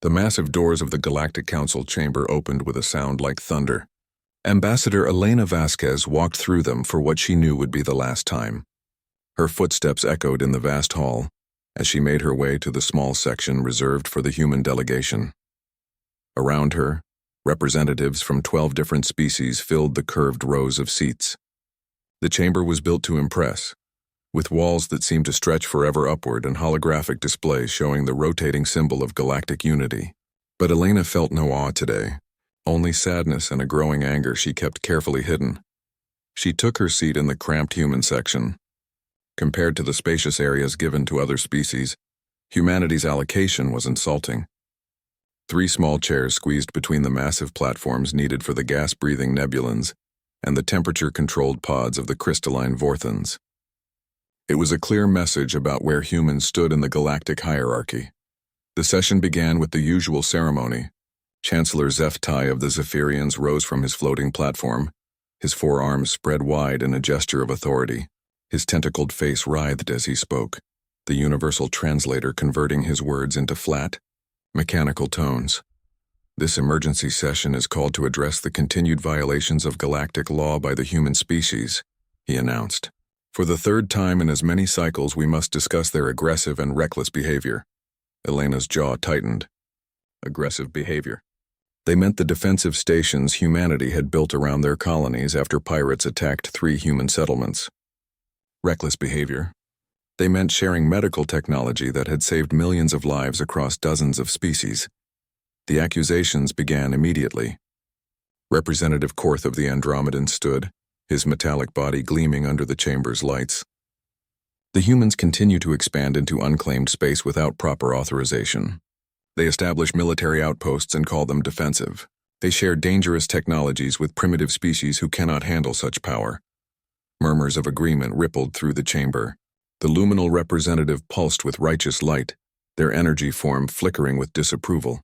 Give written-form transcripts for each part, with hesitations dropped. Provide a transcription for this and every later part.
The massive doors of the Galactic Council chamber opened with a sound like thunder. Ambassador Elena Vasquez walked through them for what she knew would be the last time. Her footsteps echoed in the vast hall as she made her way to the small section reserved for the human delegation. Around her, representatives from 12 different species filled the curved rows of seats. The chamber was built to impress, with walls that seemed to stretch forever upward and holographic displays showing the rotating symbol of galactic unity. But Elena felt no awe today, only sadness and a growing anger she kept carefully hidden. She took her seat in the cramped human section. Compared to the spacious areas given to other species, humanity's allocation was insulting. 3 small chairs squeezed between the massive platforms needed for the gas-breathing nebulans and the temperature-controlled pods of the crystalline Vorthons. It was a clear message about where humans stood in the galactic hierarchy. The session began with the usual ceremony. Chancellor Zeftai of the Zephyrians rose from his floating platform, his forearms spread wide in a gesture of authority. His tentacled face writhed as he spoke, the universal translator converting his words into flat, mechanical tones. This emergency session is called to address the continued violations of galactic law by the human species, he announced. For the 3rd time in as many cycles, we must discuss their aggressive and reckless behavior. Elena's jaw tightened. Aggressive behavior. They meant the defensive stations humanity had built around their colonies after pirates attacked 3 human settlements. Reckless behavior. They meant sharing medical technology that had saved millions of lives across dozens of species. The accusations began immediately. Representative Korth of the Andromedans stood, his metallic body gleaming under the chamber's lights. The humans continue to expand into unclaimed space without proper authorization. They establish military outposts and call them defensive. They share dangerous technologies with primitive species who cannot handle such power. Murmurs of agreement rippled through the chamber. The luminal representative pulsed with righteous light, their energy form flickering with disapproval.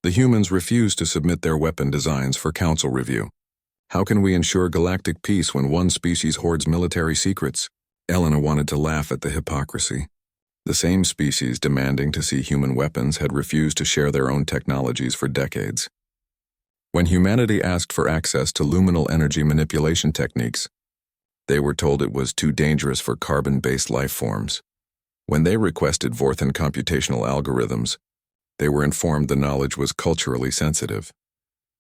The humans refused to submit their weapon designs for council review. How can we ensure galactic peace when one species hoards military secrets? Elena wanted to laugh at the hypocrisy. The same species demanding to see human weapons had refused to share their own technologies for decades. When humanity asked for access to luminal energy manipulation techniques, they were told it was too dangerous for carbon-based life forms. When they requested Vorthon computational algorithms, they were informed the knowledge was culturally sensitive.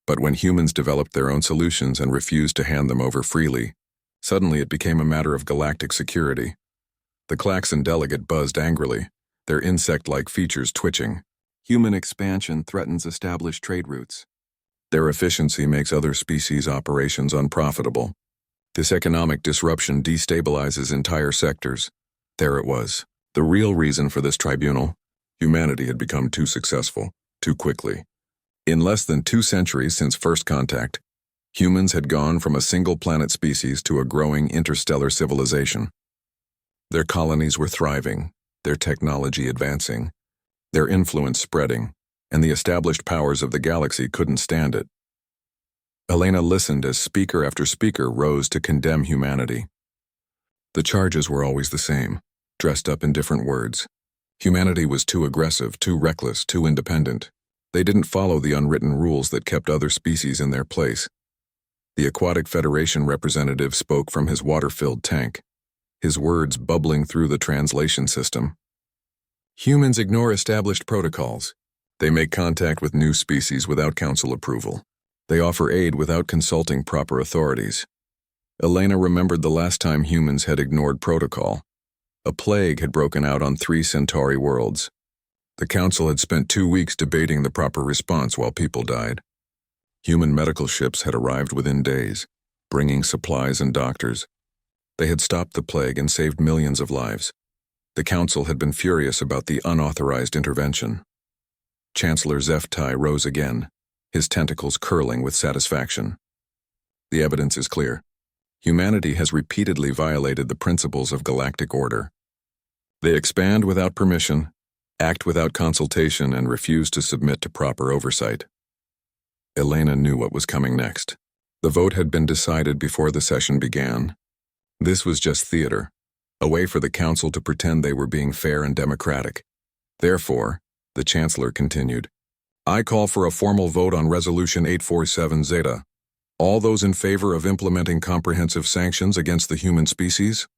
But when humans developed their own solutions and refused to hand them over freely, suddenly it became a matter of galactic security. The Klaxon delegate buzzed angrily, their insect-like features twitching. Human expansion threatens established trade routes. Their efficiency makes other species' operations unprofitable. This economic disruption destabilizes entire sectors. There it was. The real reason for this tribunal: humanity had become too successful, too quickly. In less than 2 centuries since first contact, humans had gone from a single planet species to a growing interstellar civilization. Their colonies were thriving, their technology advancing, their influence spreading, and the established powers of the galaxy couldn't stand it. Elena listened as speaker after speaker rose to condemn humanity. The charges were always the same, dressed up in different words. Humanity was too aggressive, too reckless, too independent. They didn't follow the unwritten rules that kept other species in their place. The Aquatic Federation representative spoke from his water-filled tank, his words bubbling through the translation system. Humans ignore established protocols. They make contact with new species without council approval. They offer aid without consulting proper authorities. Elena remembered the last time humans had ignored protocol. A plague had broken out on 3 Centauri worlds. The council had spent 2 weeks debating the proper response while people died. Human medical ships had arrived within days, bringing supplies and doctors. They had stopped the plague and saved millions of lives. The council had been furious about the unauthorized intervention. Chancellor Zeftai rose again, his tentacles curling with satisfaction. The evidence is clear. Humanity has repeatedly violated the principles of galactic order. They expand without permission, act without consultation, and refuse to submit to proper oversight. Elena knew what was coming next. The vote had been decided before the session began. This was just theater, a way for the council to pretend they were being fair and democratic. Therefore, The Chancellor continued. I call for a formal vote on Resolution 847 Zeta. All those in favor of implementing comprehensive sanctions against the human species?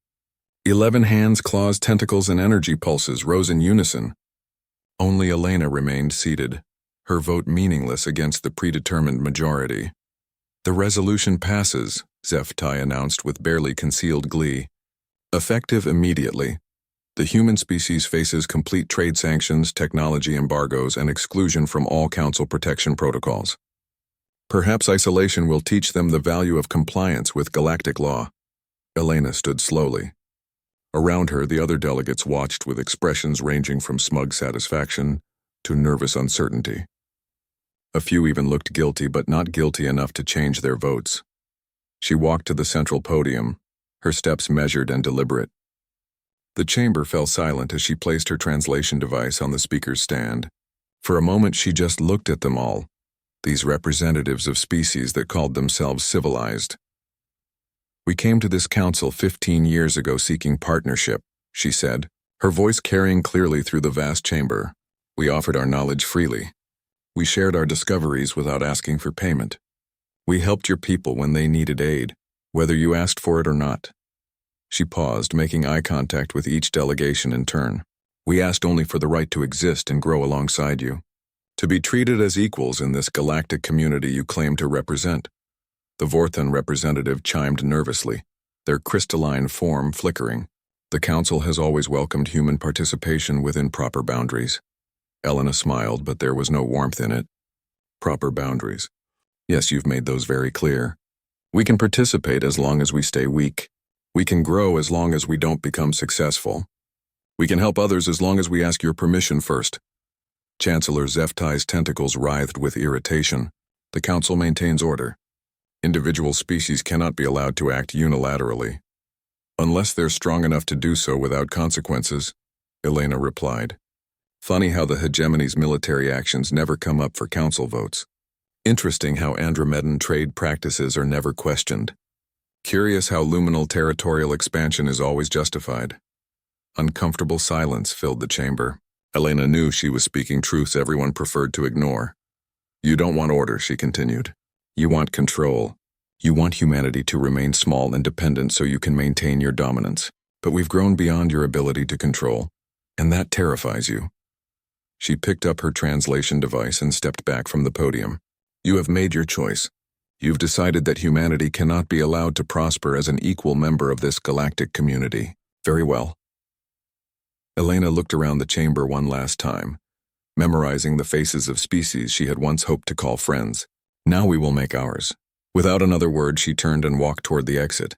11 hands, claws, tentacles, and energy pulses rose in unison. Only Elena remained seated, her vote meaningless against the predetermined majority. The resolution passes, Zeftai announced with barely concealed glee. Effective immediately. The human species faces complete trade sanctions, technology embargoes, and exclusion from all Council protection protocols. Perhaps isolation will teach them the value of compliance with galactic law. Elena stood slowly. Around her, the other delegates watched with expressions ranging from smug satisfaction to nervous uncertainty. A few even looked guilty, but not guilty enough to change their votes. She walked to the central podium, her steps measured and deliberate. The chamber fell silent as she placed her translation device on the speaker's stand. For a moment she just looked at them all, these representatives of species that called themselves civilized. We came to this council 15 years ago seeking partnership, she said, her voice carrying clearly through the vast chamber. We offered our knowledge freely. We shared our discoveries without asking for payment. We helped your people when they needed aid, whether you asked for it or not. She paused, making eye contact with each delegation in turn. We asked only for the right to exist and grow alongside you, to be treated as equals in this galactic community you claim to represent. The Vorthan representative chimed nervously, their crystalline form flickering. The Council has always welcomed human participation within proper boundaries. Elena smiled, but there was no warmth in it. Proper boundaries. Yes, you've made those very clear. We can participate as long as we stay weak. We can grow as long as we don't become successful. We can help others as long as we ask your permission first. Chancellor Zeftai's tentacles writhed with irritation. The Council maintains order. Individual species cannot be allowed to act unilaterally. Unless they're strong enough to do so without consequences, Elena replied. Funny how the hegemony's military actions never come up for Council votes. Interesting how Andromedan trade practices are never questioned. Curious how luminal territorial expansion is always justified. Uncomfortable silence filled the chamber. Elena knew she was speaking truths everyone preferred to ignore. You don't want order, she continued. You want control. You want humanity to remain small and dependent so you can maintain your dominance. But we've grown beyond your ability to control, and that terrifies you. She picked up her translation device and stepped back from the podium. You have made your choice. You've decided that humanity cannot be allowed to prosper as an equal member of this galactic community. Very well. Elena looked around the chamber one last time, memorizing the faces of species she had once hoped to call friends. Now we will make ours. Without another word, she turned and walked toward the exit.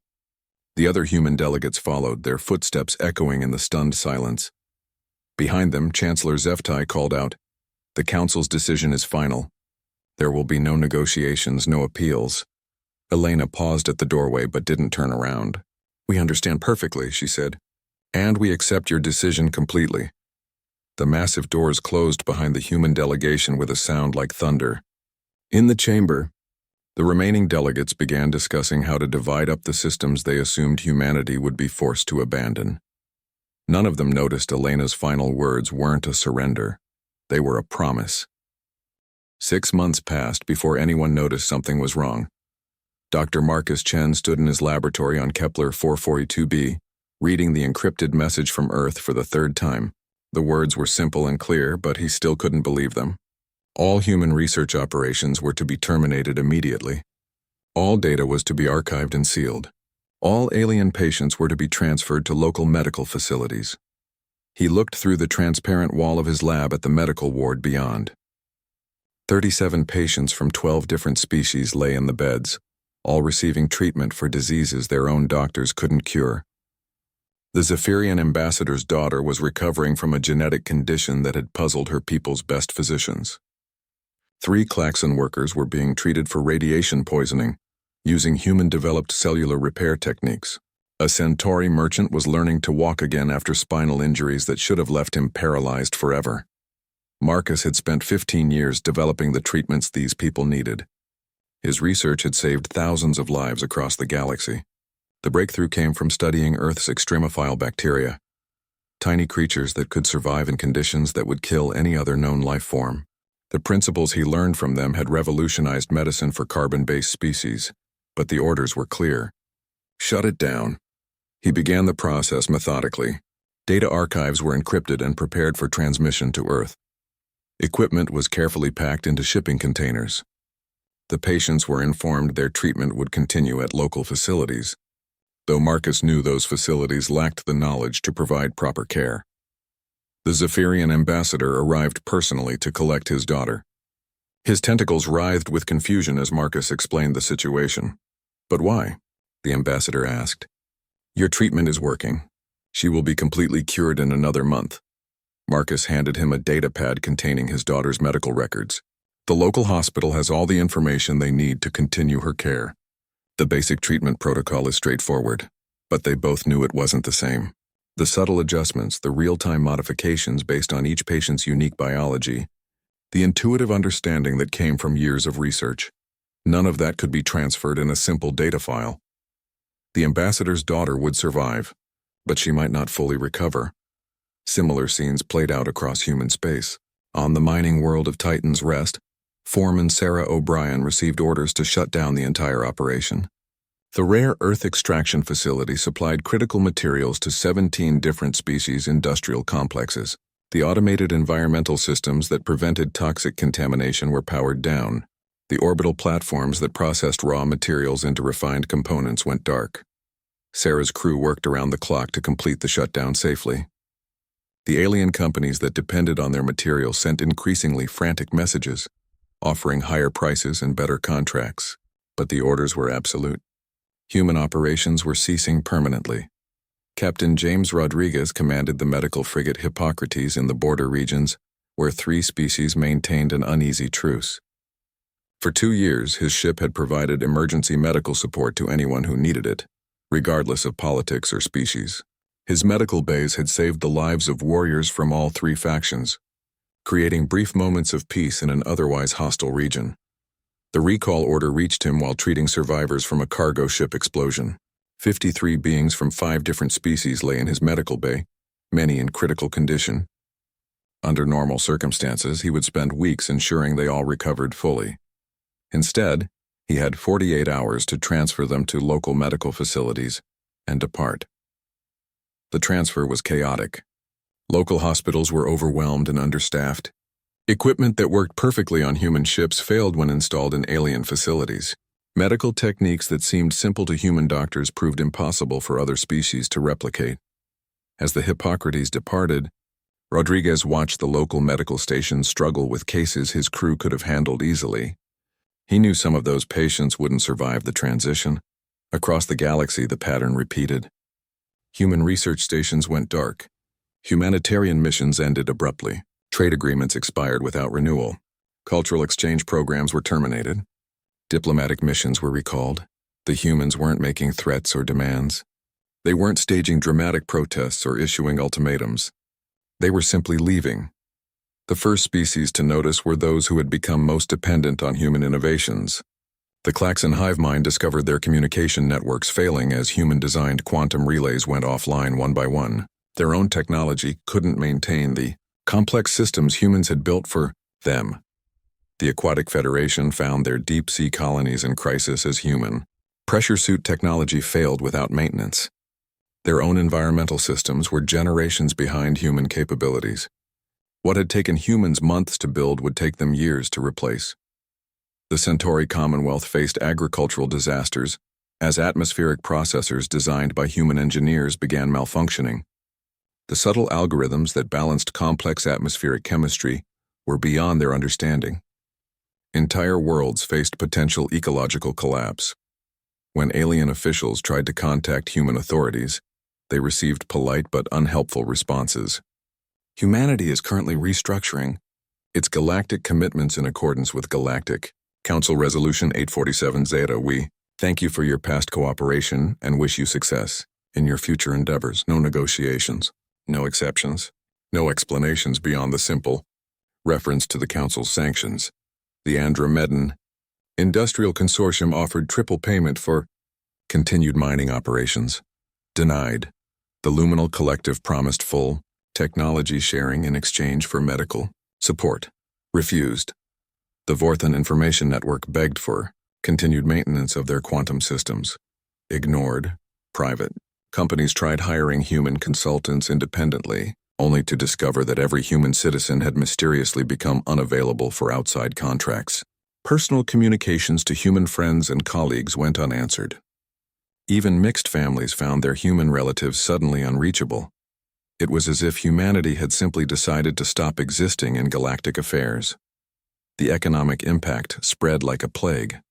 The other human delegates followed, their footsteps echoing in the stunned silence. Behind them, Chancellor Zeftai called out, The Council's decision is final. There will be no negotiations, no appeals. Elena paused at the doorway but didn't turn around. We understand perfectly, she said, and we accept your decision completely. The massive doors closed behind the human delegation with a sound like thunder. In the chamber, the remaining delegates began discussing how to divide up the systems they assumed humanity would be forced to abandon. None of them noticed Elena's final words weren't a surrender. They were a promise. 6 months passed before anyone noticed something was wrong. Dr. Marcus Chen stood in his laboratory on Kepler 442b, reading the encrypted message from Earth for the 3rd time. The words were simple and clear, but he still couldn't believe them. All human research operations were to be terminated immediately. All data was to be archived and sealed. All alien patients were to be transferred to local medical facilities. He looked through the transparent wall of his lab at the medical ward beyond. 37 patients from 12 different species lay in the beds, all receiving treatment for diseases their own doctors couldn't cure. The Zephyrian ambassador's daughter was recovering from a genetic condition that had puzzled her people's best physicians. 3 Klaxon workers were being treated for radiation poisoning, using human-developed cellular repair techniques. A Centauri merchant was learning to walk again after spinal injuries that should have left him paralyzed forever. Marcus had spent 15 years developing the treatments these people needed. His research had saved thousands of lives across the galaxy. The breakthrough came from studying Earth's extremophile bacteria. tiny creatures that could survive in conditions that would kill any other known life form. The principles he learned from them had revolutionized medicine for carbon-based species, but the orders were clear. Shut it down. He began the process methodically. Data archives were encrypted and prepared for transmission to Earth. Equipment was carefully packed into shipping containers. The patients were informed their treatment would continue at local facilities, though Marcus knew those facilities lacked the knowledge to provide proper care. The Zephyrian ambassador arrived personally to collect his daughter. His tentacles writhed with confusion as Marcus explained the situation. "But why?" the ambassador asked. "Your treatment is working. She will be completely cured in another month." Marcus handed him a data pad containing his daughter's medical records. "The local hospital has all the information they need to continue her care. The basic treatment protocol is straightforward, but they both knew it wasn't the same. The subtle adjustments, the real-time modifications based on each patient's unique biology, the intuitive understanding that came from years of research. None of that could be transferred in a simple data file. The ambassador's daughter would survive, but she might not fully recover. Similar scenes played out across human space. On the mining world of Titan's Rest, Foreman Sarah O'Brien received orders to shut down the entire operation. The rare earth extraction facility supplied critical materials to 17 different species industrial complexes. The automated environmental systems that prevented toxic contamination were powered down. The orbital platforms that processed raw materials into refined components went dark. Sarah's crew worked around the clock to complete the shutdown safely. The alien companies that depended on their material sent increasingly frantic messages, offering higher prices and better contracts, but the orders were absolute. Human operations were ceasing permanently. Captain James Rodriguez commanded the medical frigate Hippocrates in the border regions, where 3 species maintained an uneasy truce. For 2 years, his ship had provided emergency medical support to anyone who needed it, regardless of politics or species. His medical bays had saved the lives of warriors from all 3 factions, creating brief moments of peace in an otherwise hostile region. The recall order reached him while treating survivors from a cargo ship explosion. 53 beings from 5 different species lay in his medical bay, many in critical condition. Under normal circumstances, he would spend weeks ensuring they all recovered fully. Instead, he had 48 hours to transfer them to local medical facilities and depart. The transfer was chaotic. Local hospitals were overwhelmed and understaffed. Equipment that worked perfectly on human ships failed when installed in alien facilities. Medical techniques that seemed simple to human doctors proved impossible for other species to replicate. As the Hippocrates departed, Rodriguez watched the local medical stations struggle with cases his crew could have handled easily. He knew some of those patients wouldn't survive the transition. Across the galaxy, the pattern repeated. Human research stations went dark. Humanitarian missions ended abruptly. Trade agreements expired without renewal. Cultural exchange programs were terminated. Diplomatic missions were recalled. The humans weren't making threats or demands. They weren't staging dramatic protests or issuing ultimatums. They were simply leaving. The first species to notice were those who had become most dependent on human innovations. The Klaxon hive mind discovered their communication networks failing as human-designed quantum relays went offline one by one. Their own technology couldn't maintain the complex systems humans had built for them. The Aquatic Federation found their deep-sea colonies in crisis as human. Pressure suit technology failed without maintenance. Their own environmental systems were generations behind human capabilities. What had taken humans months to build would take them years to replace. The Centauri Commonwealth faced agricultural disasters as atmospheric processors designed by human engineers began malfunctioning. The subtle algorithms that balanced complex atmospheric chemistry were beyond their understanding. Entire worlds faced potential ecological collapse. When alien officials tried to contact human authorities, they received polite but unhelpful responses. Humanity is currently restructuring its galactic commitments in accordance with Galactic Council Resolution 847 Zeta. We thank you for your past cooperation and wish you success in your future endeavors. No negotiations. No exceptions, no explanations beyond the simple reference to the Council's sanctions. The Andromedan Industrial Consortium offered triple payment for continued mining operations. Denied. The Luminal Collective promised full, Technology sharing in exchange for medical support. Refused. The Vorthan Information Network begged for continued maintenance of their quantum systems. Ignored. Private. Companies tried hiring human consultants independently, only to discover that every human citizen had mysteriously become unavailable for outside contracts. Personal communications to human friends and colleagues went unanswered. Even mixed families found their human relatives suddenly unreachable. It was as if humanity had simply decided to stop existing in galactic affairs. The economic impact spread like a plague.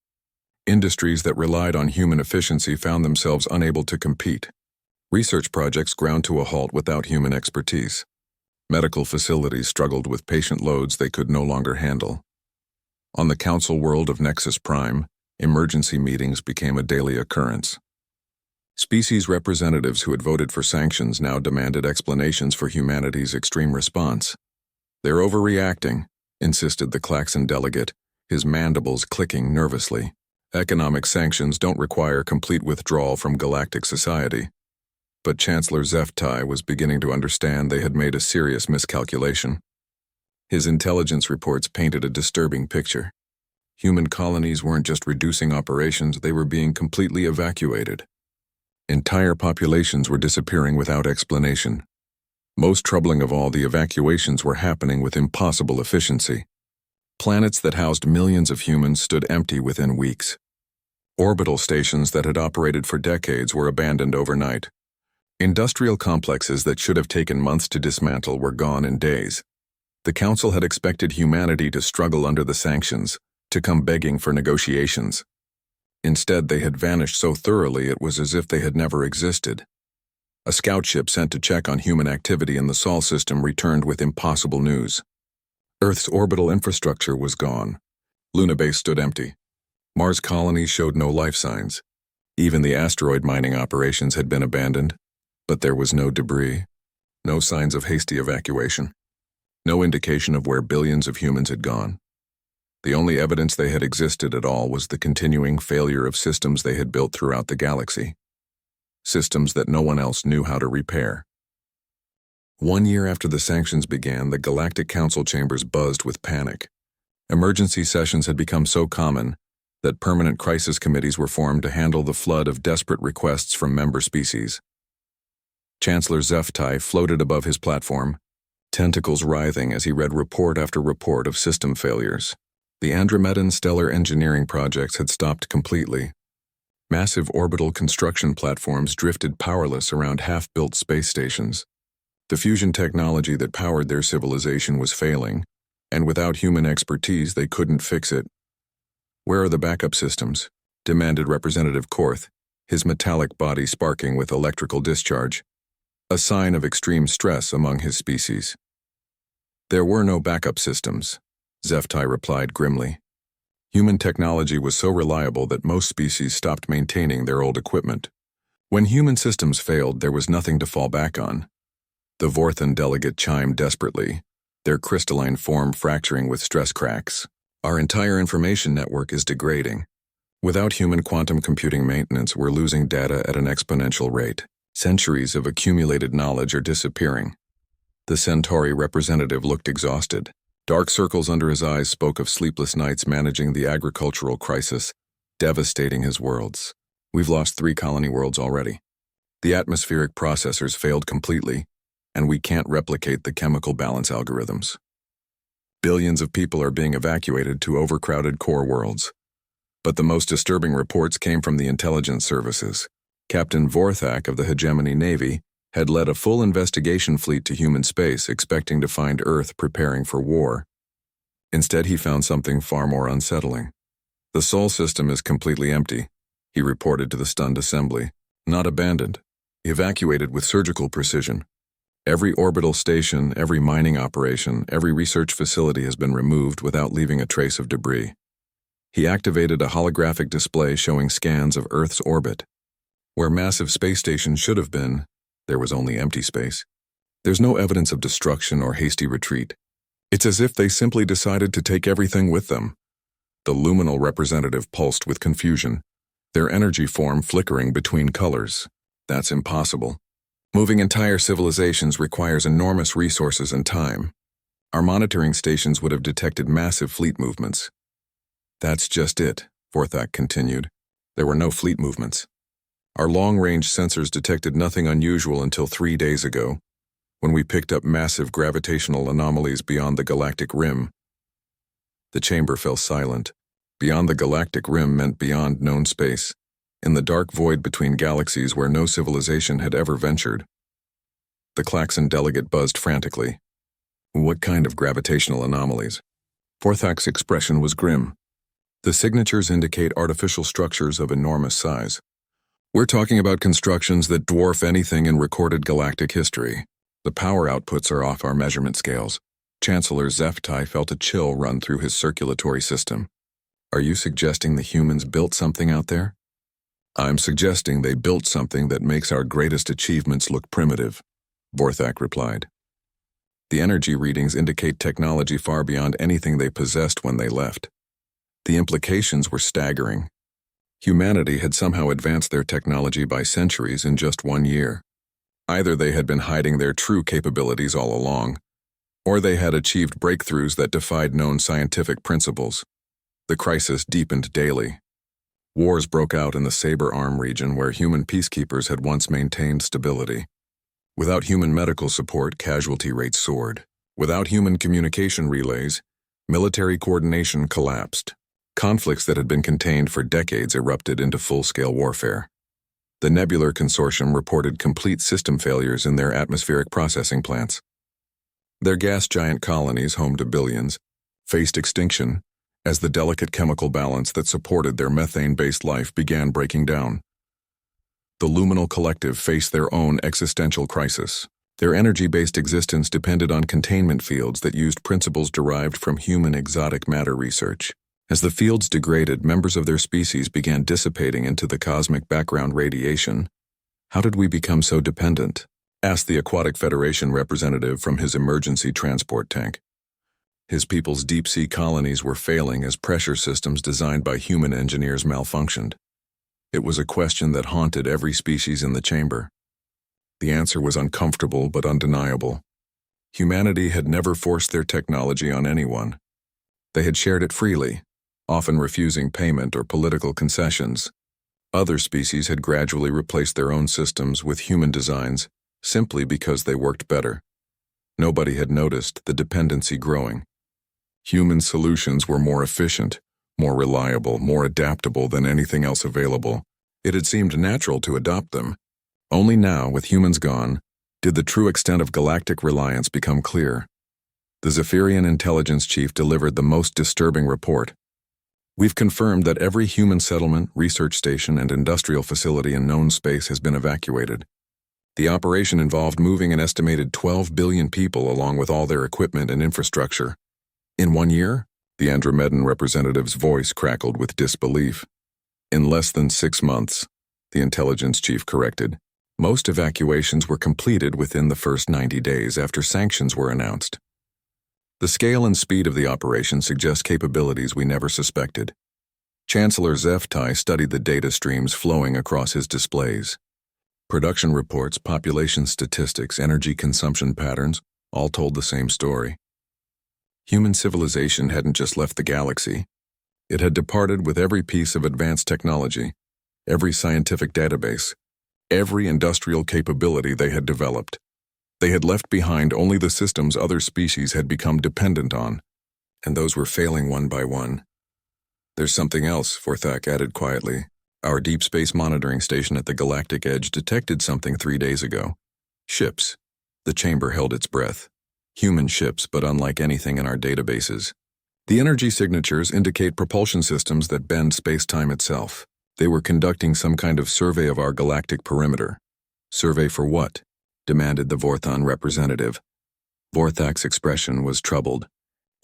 Industries that relied on human efficiency found themselves unable to compete. Research projects ground to a halt without human expertise. Medical facilities struggled with patient loads they could no longer handle. On the council world of Nexus Prime, emergency meetings became a daily occurrence. Species representatives who had voted for sanctions now demanded explanations for humanity's extreme response. "They're overreacting," insisted the Klaxon delegate, his mandibles clicking nervously. "Economic sanctions don't require complete withdrawal from galactic society." But Chancellor Zeftai was beginning to understand they had made a serious miscalculation. His intelligence reports painted a disturbing picture. Human colonies weren't just reducing operations, they were being completely evacuated. Entire populations were disappearing without explanation. Most troubling of all, the evacuations were happening with impossible efficiency. Planets that housed millions of humans stood empty within weeks. Orbital stations that had operated for decades were abandoned overnight. Industrial complexes that should have taken months to dismantle were gone in days. The Council had expected humanity to struggle under the sanctions, to come begging for negotiations. Instead, they had vanished so thoroughly it was as if they had never existed. A scout ship sent to check on human activity in the Sol system returned with impossible news. Earth's orbital infrastructure was gone. Luna Base stood empty. Mars colonies showed no life signs. Even the asteroid mining operations had been abandoned. But there was no debris, no signs of hasty evacuation, no indication of where billions of humans had gone. The only evidence they had existed at all was the continuing failure of systems they had built throughout the galaxy. Systems that no one else knew how to repair. 1 year after the sanctions began, the Galactic Council chambers buzzed with panic. Emergency sessions had become so common that permanent crisis committees were formed to handle the flood of desperate requests from member species. Chancellor Zeftai floated above his platform, tentacles writhing as he read report after report of system failures. The Andromedan stellar engineering projects had stopped completely. Massive orbital construction platforms drifted powerless around half-built space stations. The fusion technology that powered their civilization was failing, and without human expertise they couldn't fix it. "Where are the backup systems?" demanded Representative Korth, his metallic body sparking with electrical discharge, a sign of extreme stress among his species. "There were no backup systems," Zeftai replied grimly. Human technology was so reliable that most species stopped maintaining their old equipment. When human systems failed, there was nothing to fall back on. The Vorthan delegate chimed desperately, their crystalline form fracturing with stress cracks. "Our entire information network is degrading. Without human quantum computing maintenance, we're losing data at an exponential rate. Centuries of accumulated knowledge are disappearing." The Centauri representative looked exhausted. Dark circles under his eyes spoke of sleepless nights managing the agricultural crisis, devastating his worlds. "We've lost 3 colony worlds already. The atmospheric processors failed completely, and we can't replicate the chemical balance algorithms. Billions of people are being evacuated to overcrowded core worlds. But the most disturbing reports came from the intelligence services. Captain Vorthak of the Hegemony Navy had led a full investigation fleet to human space, expecting to find Earth preparing for war. Instead, he found something far more unsettling. "The Sol system is completely empty," he reported to the stunned assembly. "Not abandoned. Evacuated with surgical precision. Every orbital station, every mining operation, every research facility has been removed without leaving a trace of debris." He activated a holographic display showing scans of Earth's orbit. Where massive space stations should have been, there was only empty space. There's no evidence of destruction or hasty retreat. It's as if they simply decided to take everything with them. The luminal representative pulsed with confusion, their energy form flickering between colors. "That's impossible." Moving entire civilizations requires enormous resources and time. Our monitoring stations would have detected massive fleet movements. That's just it, Vorthak continued. There were no fleet movements. Our long-range sensors detected nothing unusual until 3 days ago, when we picked up massive gravitational anomalies beyond the galactic rim. The chamber fell silent. Beyond the galactic rim meant beyond known space, in the dark void between galaxies where no civilization had ever ventured. The Klaxon delegate buzzed frantically. What kind of gravitational anomalies? Vorthak's expression was grim. The signatures indicate artificial structures of enormous size. We're talking about constructions that dwarf anything in recorded galactic history. The power outputs are off our measurement scales. Chancellor Zeftai felt a chill run through his circulatory system. Are you suggesting the humans built something out there? I'm suggesting they built something that makes our greatest achievements look primitive, Vorthak replied. The energy readings indicate technology far beyond anything they possessed when they left. The implications were staggering. Humanity had somehow advanced their technology by centuries in just 1 year. Either they had been hiding their true capabilities all along, or they had achieved breakthroughs that defied known scientific principles. The crisis deepened daily. Wars broke out in the Saber Arm region where human peacekeepers had once maintained stability. Without human medical support, casualty rates soared. Without human communication relays, military coordination collapsed. Conflicts that had been contained for decades erupted into full-scale warfare. The Nebular Consortium reported complete system failures in their atmospheric processing plants. Their gas giant colonies, home to billions, faced extinction as the delicate chemical balance that supported their methane-based life began breaking down. The Luminal Collective faced their own existential crisis. Their energy-based existence depended on containment fields that used principles derived from human exotic matter research. As the fields degraded, members of their species began dissipating into the cosmic background radiation. How did we become so dependent? Asked the Aquatic Federation representative from his emergency transport tank. His people's deep-sea colonies were failing as pressure systems designed by human engineers malfunctioned. It was a question that haunted every species in the chamber. The answer was uncomfortable but undeniable. Humanity had never forced their technology on anyone. They had shared it freely, often refusing payment or political concessions. Other species had gradually replaced their own systems with human designs simply because they worked better. Nobody had noticed the dependency growing. Human solutions were more efficient, more reliable, more adaptable than anything else available. It had seemed natural to adopt them. Only now, with humans gone, did the true extent of galactic reliance become clear. The Zephyrian intelligence chief delivered the most disturbing report. We've confirmed that every human settlement, research station, and industrial facility in known space has been evacuated. The operation involved moving an estimated 12 billion people along with all their equipment and infrastructure. In 1 year? The Andromedan representative's voice crackled with disbelief. In less than 6 months, the intelligence chief corrected. Most evacuations were completed within the first 90 days after sanctions were announced. The scale and speed of the operation suggest capabilities we never suspected. Chancellor Zeftai studied the data streams flowing across his displays. Production reports, population statistics, energy consumption patterns, all told the same story. Human civilization hadn't just left the galaxy. It had departed with every piece of advanced technology, every scientific database, every industrial capability they had developed. They had left behind only the systems other species had become dependent on, and those were failing one by one. There's something else, Vorthak added quietly. Our deep space monitoring station at the galactic edge detected something 3 days ago. Ships. The chamber held its breath. Human ships, but unlike anything in our databases. The energy signatures indicate propulsion systems that bend space-time itself. They were conducting some kind of survey of our galactic perimeter. Survey for what? Demanded the Vorthon representative. Vorthak's expression was troubled.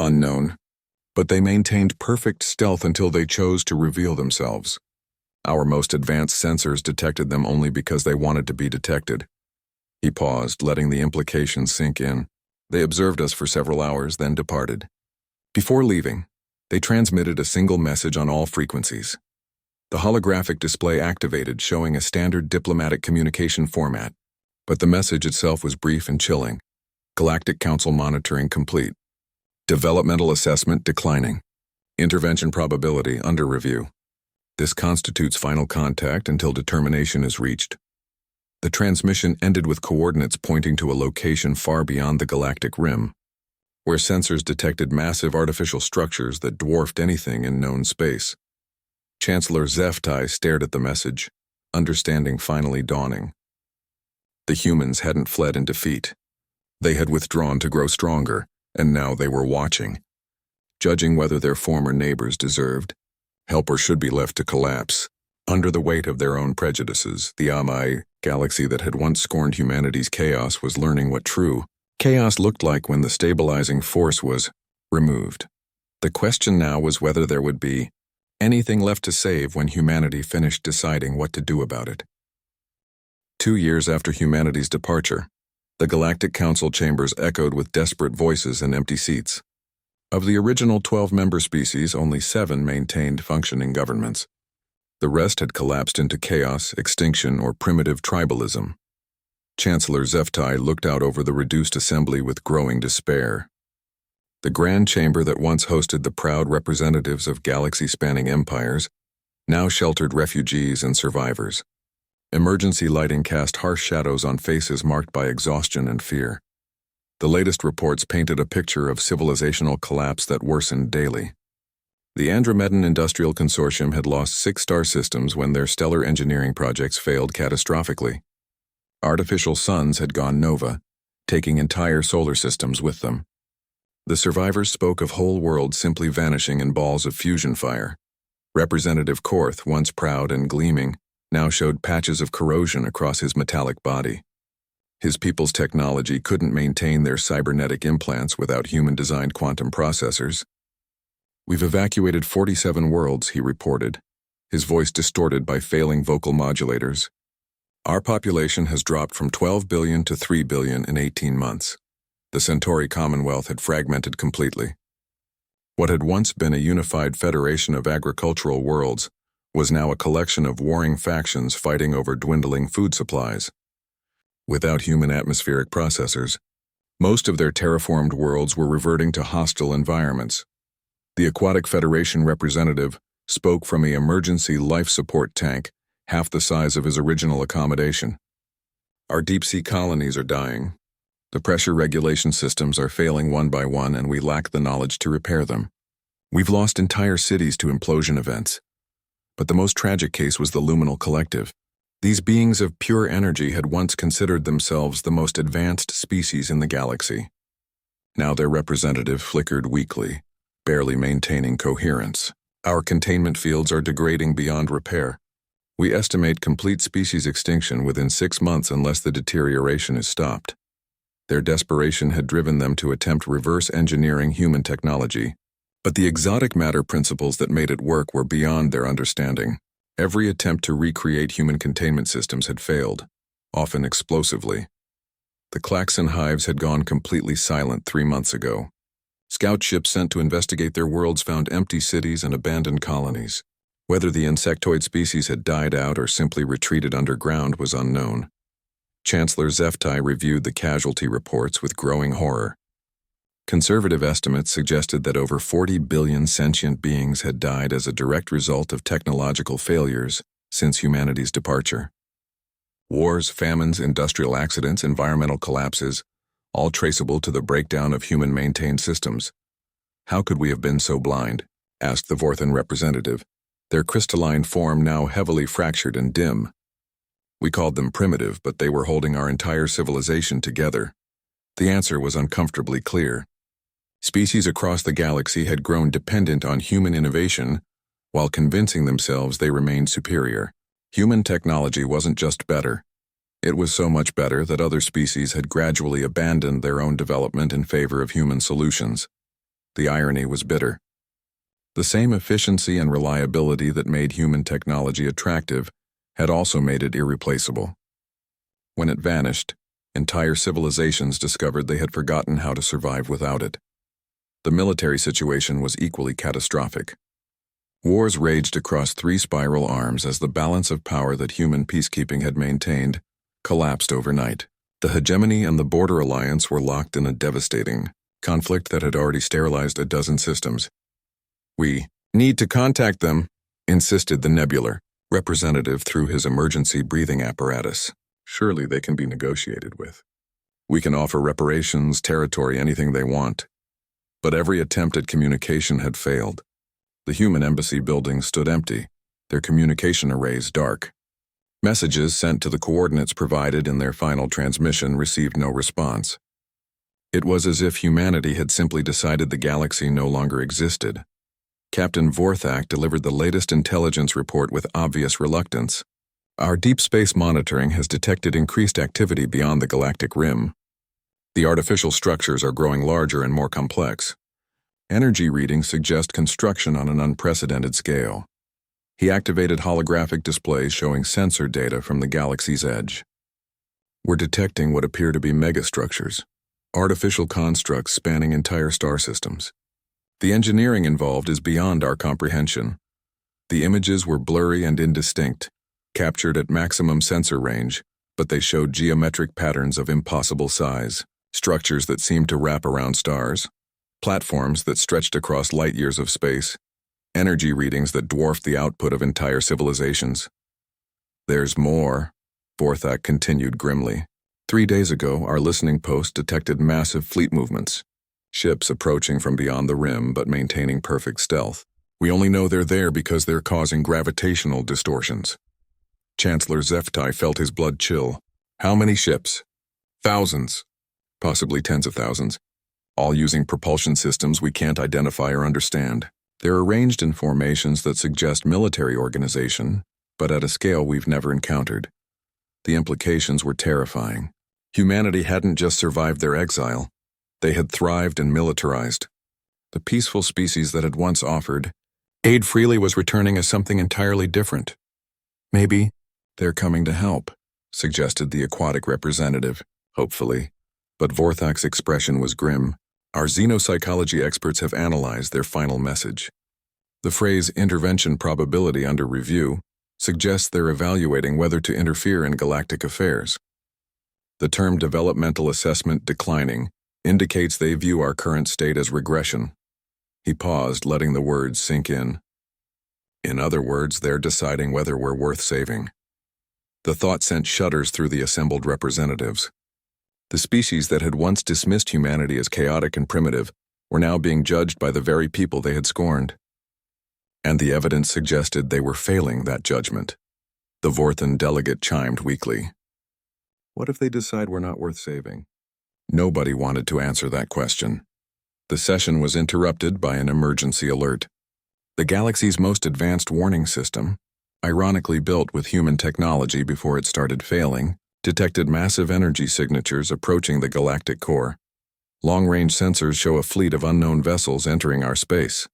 Unknown. But they maintained perfect stealth until they chose to reveal themselves. Our most advanced sensors detected them only because they wanted to be detected. He paused, letting the implications sink in. They observed us for several hours, then departed. Before leaving, they transmitted a single message on all frequencies. The holographic display activated, showing a standard diplomatic communication format. But the message itself was brief and chilling. Galactic Council monitoring complete. Developmental assessment declining. Intervention probability under review. This constitutes final contact until determination is reached. The transmission ended with coordinates pointing to a location far beyond the galactic rim, where sensors detected massive artificial structures that dwarfed anything in known space. Chancellor Zeftai stared at the message, understanding finally dawning. The humans hadn't fled in defeat. They had withdrawn to grow stronger, and now they were watching, judging whether their former neighbors deserved help or should be left to collapse. Under the weight of their own prejudices, the Amai galaxy that had once scorned humanity's chaos was learning what true chaos looked like when the stabilizing force was removed. The question now was whether there would be anything left to save when humanity finished deciding what to do about it. 2 years after humanity's departure, the Galactic Council chambers echoed with desperate voices and empty seats. Of the original 12-member species, only 7 maintained functioning governments. The rest had collapsed into chaos, extinction, or primitive tribalism. Chancellor Zeftai looked out over the reduced assembly with growing despair. The grand chamber that once hosted the proud representatives of galaxy-spanning empires now sheltered refugees and survivors. Emergency lighting cast harsh shadows on faces marked by exhaustion and fear. The latest reports painted a picture of civilizational collapse that worsened daily. The Andromedan Industrial Consortium had lost 6 star systems when their stellar engineering projects failed catastrophically. Artificial suns had gone nova, taking entire solar systems with them. The survivors spoke of whole worlds simply vanishing in balls of fusion fire. Representative Korth, once proud and gleaming, now showed patches of corrosion across his metallic body. His people's technology couldn't maintain their cybernetic implants without human-designed quantum processors. "We've evacuated 47 worlds," he reported, his voice distorted by failing vocal modulators. "Our population has dropped from 12 billion to 3 billion in 18 months. The Centauri Commonwealth had fragmented completely. What had once been a unified federation of agricultural worlds was now a collection of warring factions fighting over dwindling food supplies. Without human atmospheric processors, most of their terraformed worlds were reverting to hostile environments. The Aquatic Federation representative spoke from an emergency life support tank, half the size of his original accommodation. "Our deep-sea colonies are dying. The pressure regulation systems are failing one by one, and we lack the knowledge to repair them. We've lost entire cities to implosion events. But the most tragic case was the Luminal Collective. These beings of pure energy had once considered themselves the most advanced species in the galaxy. Now their representative flickered weakly, barely maintaining coherence. Our containment fields are degrading beyond repair. We estimate complete species extinction within 6 months unless the deterioration is stopped." Their desperation had driven them to attempt reverse engineering human technology, but the exotic matter principles that made it work were beyond their understanding. Every attempt to recreate human containment systems had failed, often explosively. The Klaxon hives had gone completely silent 3 months ago. Scout ships sent to investigate their worlds found empty cities and abandoned colonies. Whether the insectoid species had died out or simply retreated underground was unknown. Chancellor Zeftai reviewed the casualty reports with growing horror. Conservative estimates suggested that over 40 billion sentient beings had died as a direct result of technological failures since humanity's departure. Wars, famines, industrial accidents, environmental collapses, all traceable to the breakdown of human-maintained systems. "How could we have been so blind?" asked the Vorthan representative, their crystalline form now heavily fractured and dim. "We called them primitive, but they were holding our entire civilization together." The answer was uncomfortably clear. Species across the galaxy had grown dependent on human innovation while convincing themselves they remained superior. Human technology wasn't just better. It was so much better that other species had gradually abandoned their own development in favor of human solutions. The irony was bitter. The same efficiency and reliability that made human technology attractive had also made it irreplaceable. When it vanished, entire civilizations discovered they had forgotten how to survive without it. The military situation was equally catastrophic. Wars raged across 3 spiral arms as the balance of power that human peacekeeping had maintained collapsed overnight. The hegemony and the border alliance were locked in a devastating conflict that had already sterilized a dozen systems. "We need to contact them," insisted the Nebular representative through his emergency breathing apparatus. "Surely they can be negotiated with. We can offer reparations, territory, anything they want." But every attempt at communication had failed. The human embassy buildings stood empty, their communication arrays dark. Messages sent to the coordinates provided in their final transmission received no response. It was as if humanity had simply decided the galaxy no longer existed. Captain Vorthak delivered the latest intelligence report with obvious reluctance. "Our deep space monitoring has detected increased activity beyond the galactic rim. The artificial structures are growing larger and more complex. Energy readings suggest construction on an unprecedented scale." He activated holographic displays showing sensor data from the galaxy's edge. "We're detecting what appear to be megastructures, artificial constructs spanning entire star systems. The engineering involved is beyond our comprehension." The images were blurry and indistinct, captured at maximum sensor range, but they showed geometric patterns of impossible size, structures that seemed to wrap around stars, platforms that stretched across light years of space, energy readings that dwarfed the output of entire civilizations. "There's more," Vorthak continued grimly. 3 days ago, our listening post detected massive fleet movements, ships approaching from beyond the rim but maintaining perfect stealth. We only know they're there because they're causing gravitational distortions." Chancellor Zeftai felt his blood chill. "How many ships?" "Thousands, possibly tens of thousands, all using propulsion systems we can't identify or understand. They're arranged in formations that suggest military organization, but at a scale we've never encountered." The implications were terrifying. Humanity hadn't just survived their exile, they had thrived and militarized. The peaceful species that had once offered aid freely was returning as something entirely different. "Maybe they're coming to help," suggested the aquatic representative, hopefully. But Vorthak's expression was grim. "Our xenopsychology experts have analyzed their final message. The phrase intervention probability under review suggests they're evaluating whether to interfere in galactic affairs. The term developmental assessment declining indicates they view our current state as regression." He paused, letting the words sink in. "In other words, they're deciding whether we're worth saving." The thought sent shudders through the assembled representatives. The species that had once dismissed humanity as chaotic and primitive were now being judged by the very people they had scorned. And the evidence suggested they were failing that judgment. The Vorthan delegate chimed weakly. "What if they decide we're not worth saving?" Nobody wanted to answer that question. The session was interrupted by an emergency alert. The galaxy's most advanced warning system, ironically built with human technology before it started failing, detected massive energy signatures approaching the galactic core. "Long-range sensors show a fleet of unknown vessels entering our space,"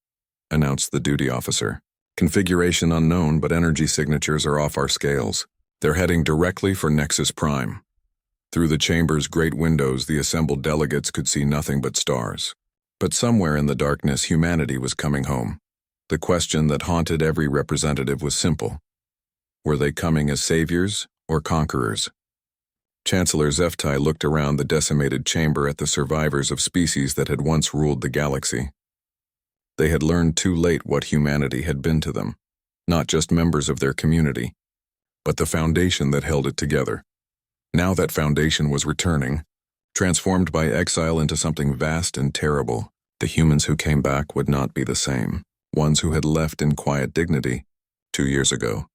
announced the duty officer. "Configuration unknown, but energy signatures are off our scales. They're heading directly for Nexus Prime." Through the chamber's great windows, the assembled delegates could see nothing but stars. But somewhere in the darkness, humanity was coming home. The question that haunted every representative was simple. Were they coming as saviors or conquerors? Chancellor Zeftai looked around the decimated chamber at the survivors of species that had once ruled the galaxy. They had learned too late what humanity had been to them, not just members of their community, but the foundation that held it together. Now that foundation was returning, transformed by exile into something vast and terrible. The humans who came back would not be the same, ones who had left in quiet dignity 2 years ago.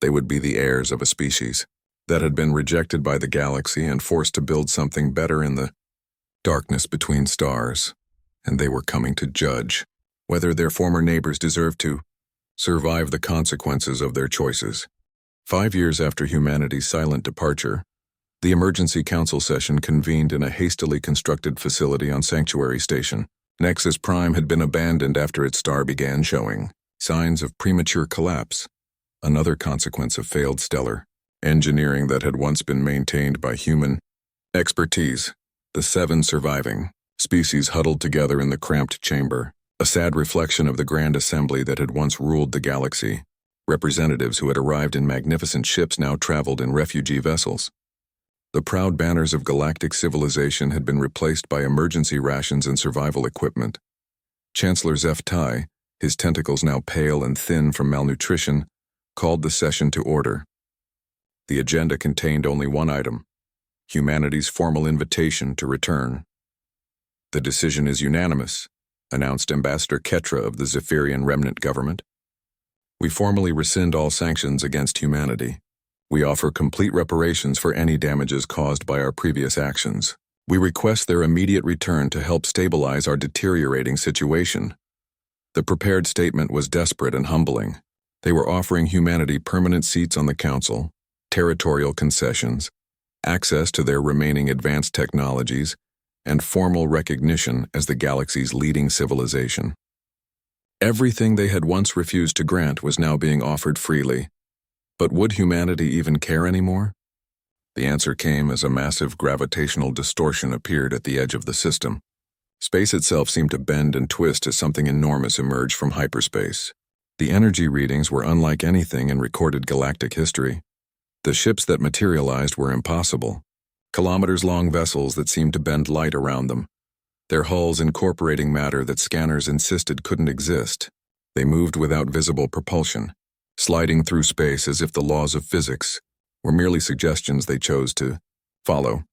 They would be the heirs of a species that had been rejected by the galaxy and forced to build something better in the darkness between stars, and they were coming to judge whether their former neighbors deserved to survive the consequences of their choices. 5 years after humanity's silent departure, the emergency council session convened in a hastily constructed facility on Sanctuary Station. Nexus Prime had been abandoned after its star began showing signs of premature collapse, another consequence of failed stellar engineering that had once been maintained by human expertise. The 7 surviving species huddled together in the cramped chamber, a sad reflection of the grand assembly that had once ruled the galaxy. Representatives who had arrived in magnificent ships now traveled in refugee vessels. The proud banners of galactic civilization had been replaced by emergency rations and survival equipment. Chancellor Zeftai, his tentacles now pale and thin from malnutrition, called the session to order. The agenda contained only one item: humanity's formal invitation to return. "The decision is unanimous," announced Ambassador Ketra of the Zephyrian Remnant government. "We formally rescind all sanctions against humanity. We offer complete reparations for any damages caused by our previous actions. We request their immediate return to help stabilize our deteriorating situation." The prepared statement was desperate and humbling. They were offering humanity permanent seats on the council, territorial concessions, access to their remaining advanced technologies, and formal recognition as the galaxy's leading civilization. Everything they had once refused to grant was now being offered freely. But would humanity even care anymore? The answer came as a massive gravitational distortion appeared at the edge of the system. Space itself seemed to bend and twist as something enormous emerged from hyperspace. The energy readings were unlike anything in recorded galactic history. The ships that materialized were impossible. Kilometers-long vessels that seemed to bend light around them, their hulls incorporating matter that scanners insisted couldn't exist. They moved without visible propulsion, sliding through space as if the laws of physics were merely suggestions they chose to follow.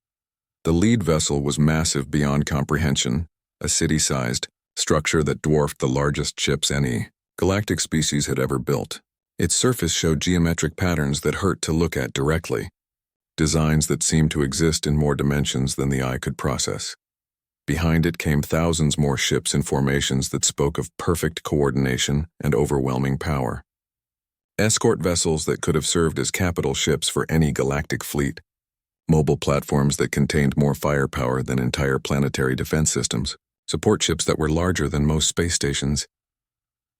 The lead vessel was massive beyond comprehension, a city-sized structure that dwarfed the largest ships any galactic species had ever built. Its surface showed geometric patterns that hurt to look at directly, designs that seemed to exist in more dimensions than the eye could process. Behind it came thousands more ships in formations that spoke of perfect coordination and overwhelming power. Escort vessels that could have served as capital ships for any galactic fleet. Mobile platforms that contained more firepower than entire planetary defense systems. Support ships that were larger than most space stations.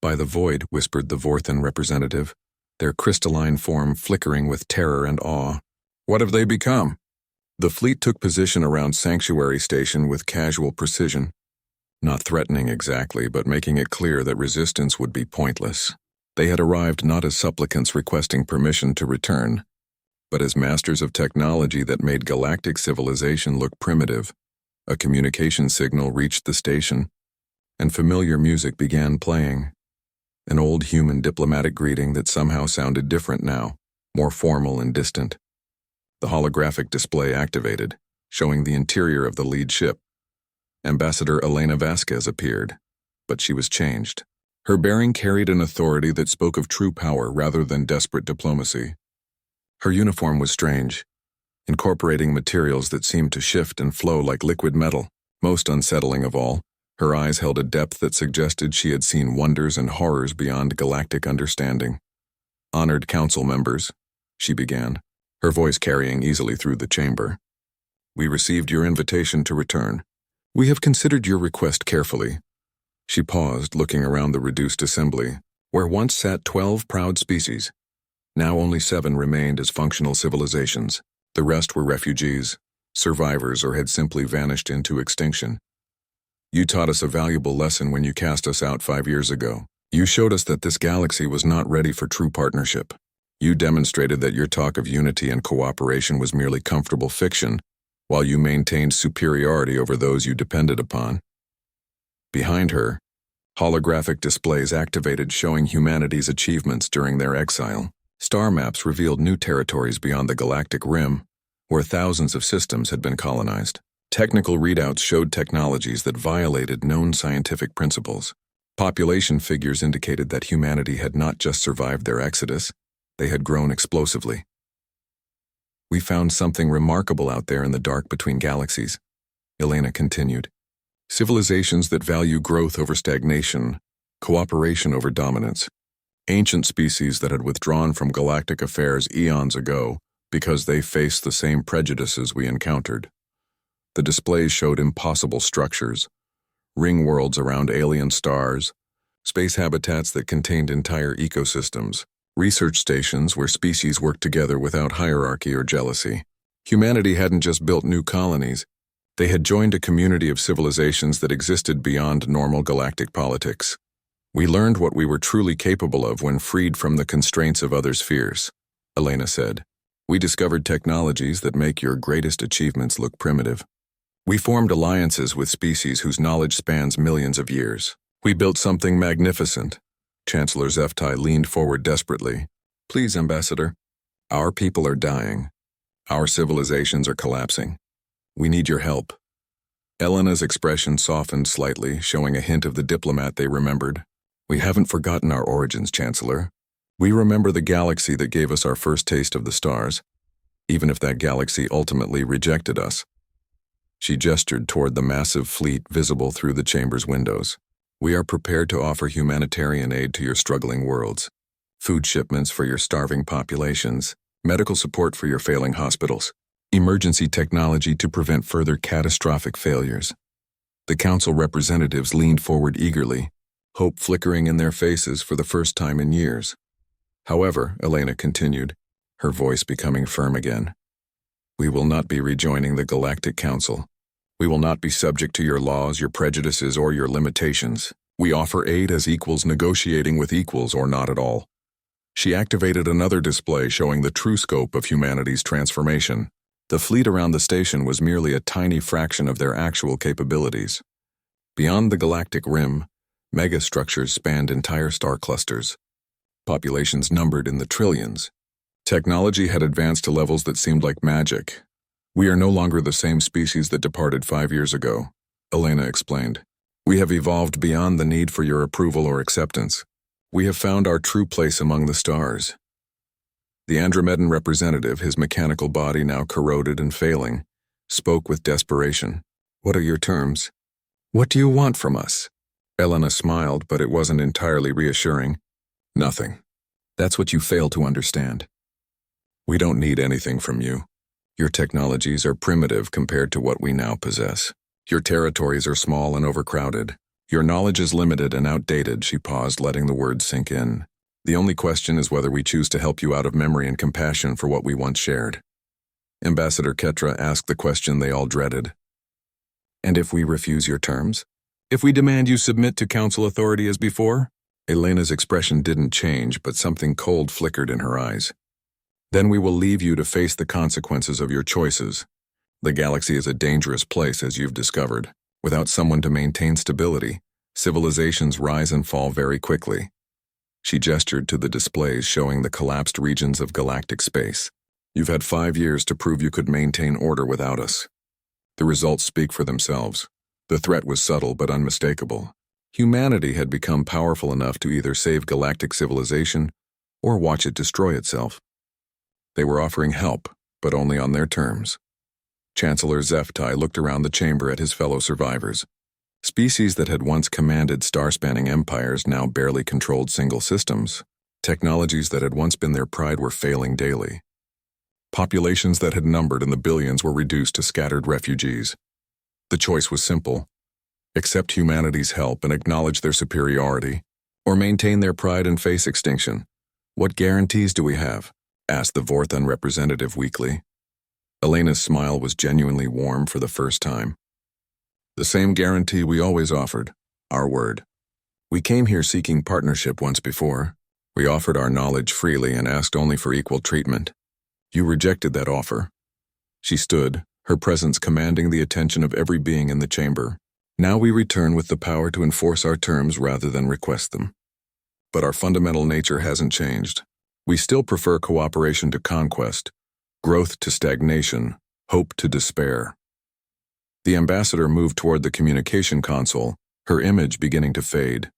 "By the void," whispered the Vorthan representative, their crystalline form flickering with terror and awe. "What have they become?" The fleet took position around Sanctuary Station with casual precision, not threatening exactly, but making it clear that resistance would be pointless. They had arrived not as supplicants requesting permission to return, but as masters of technology that made galactic civilization look primitive. A communication signal reached the station, and familiar music began playing. An old human diplomatic greeting that somehow sounded different now, more formal and distant. The holographic display activated, showing the interior of the lead ship. Ambassador Elena Vasquez appeared, but she was changed. Her bearing carried an authority that spoke of true power rather than desperate diplomacy. Her uniform was strange, incorporating materials that seemed to shift and flow like liquid metal. Most unsettling of all, her eyes held a depth that suggested she had seen wonders and horrors beyond galactic understanding. "Honored council members," she began, her voice carrying easily through the chamber. "We received your invitation to return. We have considered your request carefully." She paused, looking around the reduced assembly, where once sat 12 proud species. Now only 7 remained as functional civilizations. The rest were refugees, survivors, or had simply vanished into extinction. "You taught us a valuable lesson when you cast us out 5 years ago. You showed us that this galaxy was not ready for true partnership. You demonstrated that your talk of unity and cooperation was merely comfortable fiction, while you maintained superiority over those you depended upon." Behind her, holographic displays activated showing humanity's achievements during their exile. Star maps revealed new territories beyond the galactic rim, where thousands of systems had been colonized. Technical readouts showed technologies that violated known scientific principles. Population figures indicated that humanity had not just survived their exodus, they had grown explosively. "We found something remarkable out there in the dark between galaxies," Elena continued. "Civilizations that value growth over stagnation, cooperation over dominance. Ancient species that had withdrawn from galactic affairs eons ago because they faced the same prejudices we encountered." The displays showed impossible structures, ring worlds around alien stars, space habitats that contained entire ecosystems, research stations where species worked together without hierarchy or jealousy. Humanity hadn't just built new colonies, they had joined a community of civilizations that existed beyond normal galactic politics. "We learned what we were truly capable of when freed from the constraints of others' fears," Elena said. We discovered technologies that make your greatest achievements look primitive. We formed alliances with species whose knowledge spans millions of years. We built something magnificent. Chancellor HFY leaned forward desperately. Please, Ambassador. Our people are dying. Our civilizations are collapsing. We need your help. Elena's expression softened slightly, showing a hint of the diplomat they remembered. We haven't forgotten our origins, Chancellor. We remember the galaxy that gave us our first taste of the stars, even if that galaxy ultimately rejected us. She gestured toward the massive fleet visible through the chamber's windows. We are prepared to offer humanitarian aid to your struggling worlds. Food shipments for your starving populations, medical support for your failing hospitals, emergency technology to prevent further catastrophic failures. The council representatives leaned forward eagerly, hope flickering in their faces for the first time in years. However, Elena continued, her voice becoming firm again. We will not be rejoining the Galactic Council. We will not be subject to your laws, your prejudices, or your limitations. We offer aid as equals negotiating with equals or not at all. She activated another display showing the true scope of humanity's transformation. The fleet around the station was merely a tiny fraction of their actual capabilities. Beyond the galactic rim, megastructures spanned entire star clusters. Populations numbered in the trillions. Technology had advanced to levels that seemed like magic. We are no longer the same species that departed 5 years ago, Elena explained. We have evolved beyond the need for your approval or acceptance. We have found our true place among the stars. The Andromedan representative, his mechanical body now corroded and failing, spoke with desperation. What are your terms? What do you want from us? Elena smiled, but it wasn't entirely reassuring. Nothing. That's what you fail to understand. We don't need anything from you. Your technologies are primitive compared to what we now possess. Your territories are small and overcrowded. Your knowledge is limited and outdated, she paused, letting the words sink in. The only question is whether we choose to help you out of memory and compassion for what we once shared. Ambassador Ketra asked the question they all dreaded. And if we refuse your terms? If we demand you submit to council authority as before? Elena's expression didn't change, but something cold flickered in her eyes. Then we will leave you to face the consequences of your choices. The galaxy is a dangerous place, as you've discovered. Without someone to maintain stability, civilizations rise and fall very quickly. She gestured to the displays showing the collapsed regions of galactic space. You've had 5 years to prove you could maintain order without us. The results speak for themselves. The threat was subtle but unmistakable. Humanity had become powerful enough to either save galactic civilization or watch it destroy itself. They were offering help, but only on their terms. Chancellor HFY looked around the chamber at his fellow survivors. Species that had once commanded star-spanning empires now barely controlled single systems. Technologies that had once been their pride were failing daily. Populations that had numbered in the billions were reduced to scattered refugees. The choice was simple. Accept humanity's help and acknowledge their superiority, or maintain their pride and face extinction. What guarantees do we have? Asked the Vorthon representative weakly. Elena's smile was genuinely warm for the first time. The same guarantee we always offered, our word. We came here seeking partnership once before. We offered our knowledge freely and asked only for equal treatment. You rejected that offer. She stood, her presence commanding the attention of every being in the chamber. Now we return with the power to enforce our terms rather than request them. But our fundamental nature hasn't changed. We still prefer cooperation to conquest, growth to stagnation, hope to despair. The ambassador moved toward the communication console, her image beginning to fade.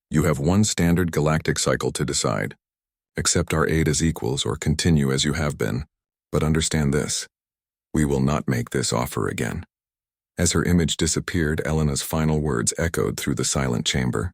You have one standard galactic cycle to decide. Accept our aid as equals or continue as you have been. But understand this. We will not make this offer again. As her image disappeared, Elena's final words echoed through the silent chamber.